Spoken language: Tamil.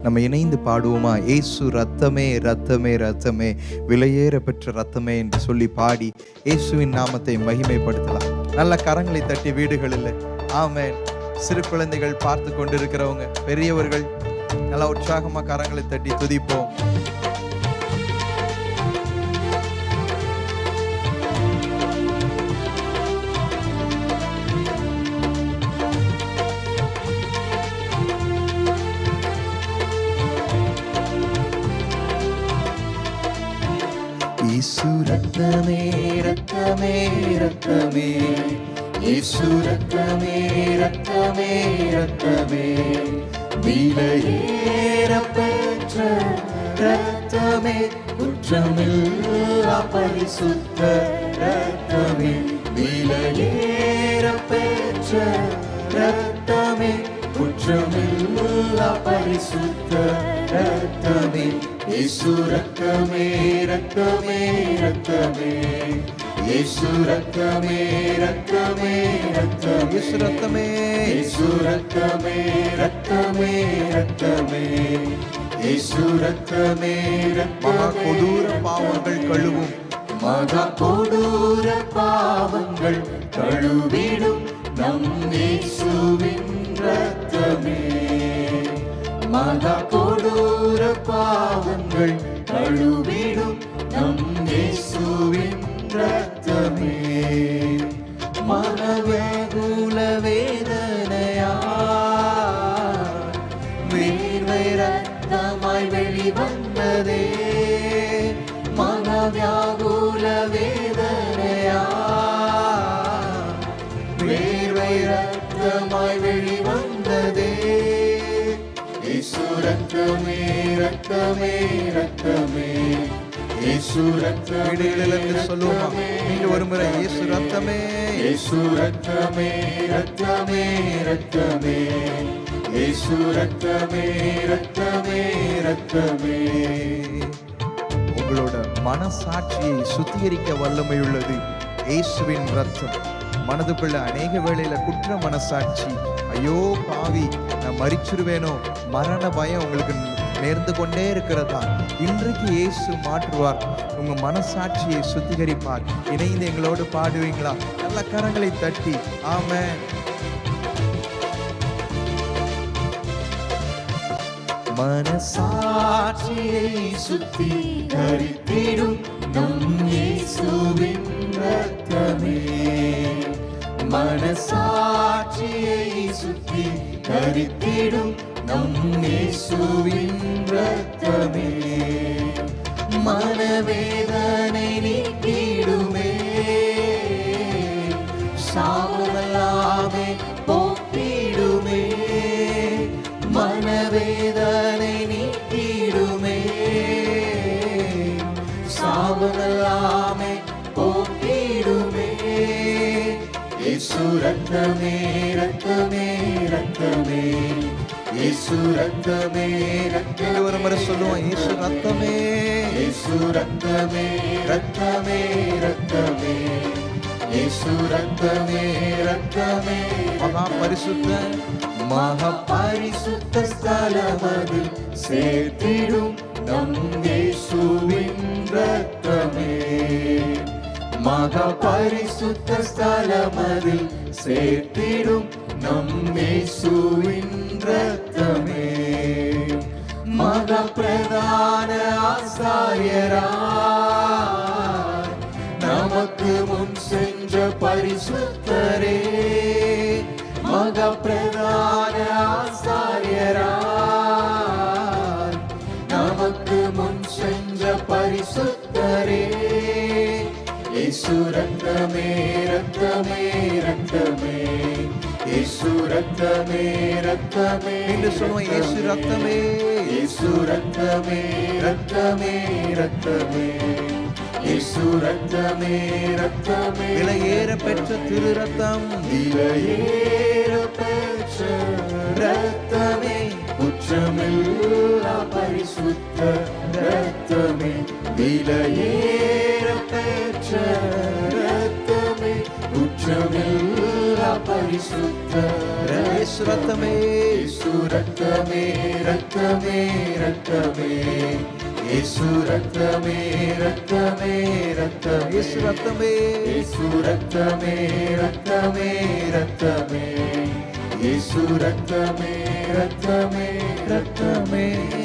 நம்ம இணைந்து பாடுவோமா? இயேசு ரத்தமே ரத்தமே ரத்தமே, விலையேற பெற்ற ரத்தமே என்று சொல்லி பாடி இயேசுவின் நாமத்தை மகிமைப்படுத்தலாம். நல்ல கரங்களை தட்டி வீடுகளில் ஆமென். சிறு குழந்தைகள் பார்த்து கொண்டிருக்கிறவங்க, பெரியவர்கள் நல்லா உற்சாகமா கரங்களை தட்டி துதிப்போம். இயேசு ரத்தமே ரத்தமே ரத்தமே, இயேசு ரத்தமே ரத்தமே ரத்தமே, விலையேற பெற்ற ரத்தமே, குற்றமில்லா பரிசுத்த ரத்தமே, விலையேற பெற்ற ரத்தமே, குற்றமில்லா பரிசுத்த ரத்தமே, இயேசு ரத்தமே ரத்தமே ரத்தமே, இயேசு ரத்தமே ரத்தமே ரத்தமே, இயேசு ரத்தமே, இயேசு ரத்தமே ரத்தமே ரத்தமே, இயேசு ரத்தமே மகா கொடூர பாவங்கள் கழுவும், மகா கொடூர பாவங்கள் கழுவிடும் நம் இயேசுவின் ரத்தமே, மகா கொடூர பாவங்கள் கழுவிடும் நம் இயேசுவின் ரத்தமே, மனவேகுல வேதனையா வேர்வை ரத்தமாய் வெளிவந்ததே, மனவியாகுல வேதனையா வேர்வை ரத்தமாய் வெளிவந்ததே, இயேசு ரத்தமே ரத்தமே ரத்தமே, இயேசு ரத்தமே சொல்லுவோம் நீங்க ஒரு முறை, இயேசு ரத்தமே, இயேசு ரத்தமே ரத்தமே ரத்தமே, இயேசு ரத்தமே ரத்தமே ரத்தமே. உங்களோட மனசாட்சியை சுத்திகரிக்க வல்லமை உள்ளது இயேசுவின் ரத்தம். மனதுக்குள்ள அநேக வேளையில குற்ற மனசாட்சி, ஐயோ பாவி நான் மரிச்சிருவேனோ, மரண பயம் உங்களுக்கு நேர்ந்து கொண்டே இருக்கிறதா, இன்றைக்கு இயேசு மாற்றுவார், உங்க மனசாட்சியை சுத்திகரிப்பார். இணைந்து எங்களோடு பாடுவீங்களா? நல்ல கரங்களை தட்டி ஆமென். மனசாட்சியை சுத்திகரித்திடும் நம் இயேசுவின் ரத்தமே, மனசாட்சியை சுத்திகரித்திடும் நம் இயேசுவின் ரத்தமே, மனவேதனை நீக்கிடுமே, சாவலாமே போக்கிடுமே, மனவேதனை நீக்கிடுமே, சாவலாமே போக்கிடுமே, இயேசு ரத்தமே ரத்தமே ரத்தமே, இயேசு ரத்தமே ரத்தமே. ஒரு முறை சொல்லுவோம், இயேசு ரத்தமே, இயேசு ரத்தமே ரத்தமே ரத்தமே, இயேசு ரத்தமே ரத்தமே, மகா பரிசுத்த மகா பரிசுத்த ஸ்தலமதில் சேர்த்திடும் நம் இயேசுவின் ரத்தமே, மகா பரிசுத்த ஸ்தலமதில் சேர்த்திடும் நம் இயேசுவின் ரத்தமே, மகா பிரதான ஆசாரியராய் நமக்கு முன் சென்ற பரிசுத்தரே, மகா பிரதான ஆசாரியராய் நமக்கு முன் சென்ற பரிசுத்தரே, இயேசு ரத்தமே ரத்தமே ரத்தமே, இயேசு ரத்தமே ரத்தமே என்று சொல்லுவோம். இயேசு ரத்தமே, இயேசு ரத்தமே ரத்தமே ரத்தமே, இயேசு ரத்தமே ரத்தமே, விலையேற பெற்ற திரு ரத்தம், விலையேற பெற்ற ரத்தமே, குற்றமில்லா பரிசுத்த ரத்தமே, விலையேற பெற்ற ரத்தமே, குற்றமில்லா பரிசுத்த ரத்தமே, இயேசு ரத்தமே ரத்தமே ரத்தமே, இயேசு ரத்தமே ரத்தமே ரத்தமே, இயேசு ரத்தமே, இயேசு ரத்தமே ரத்தமே ரத்தமே, இயேசு ரத்தமே ரத்தமே ரத்தமே.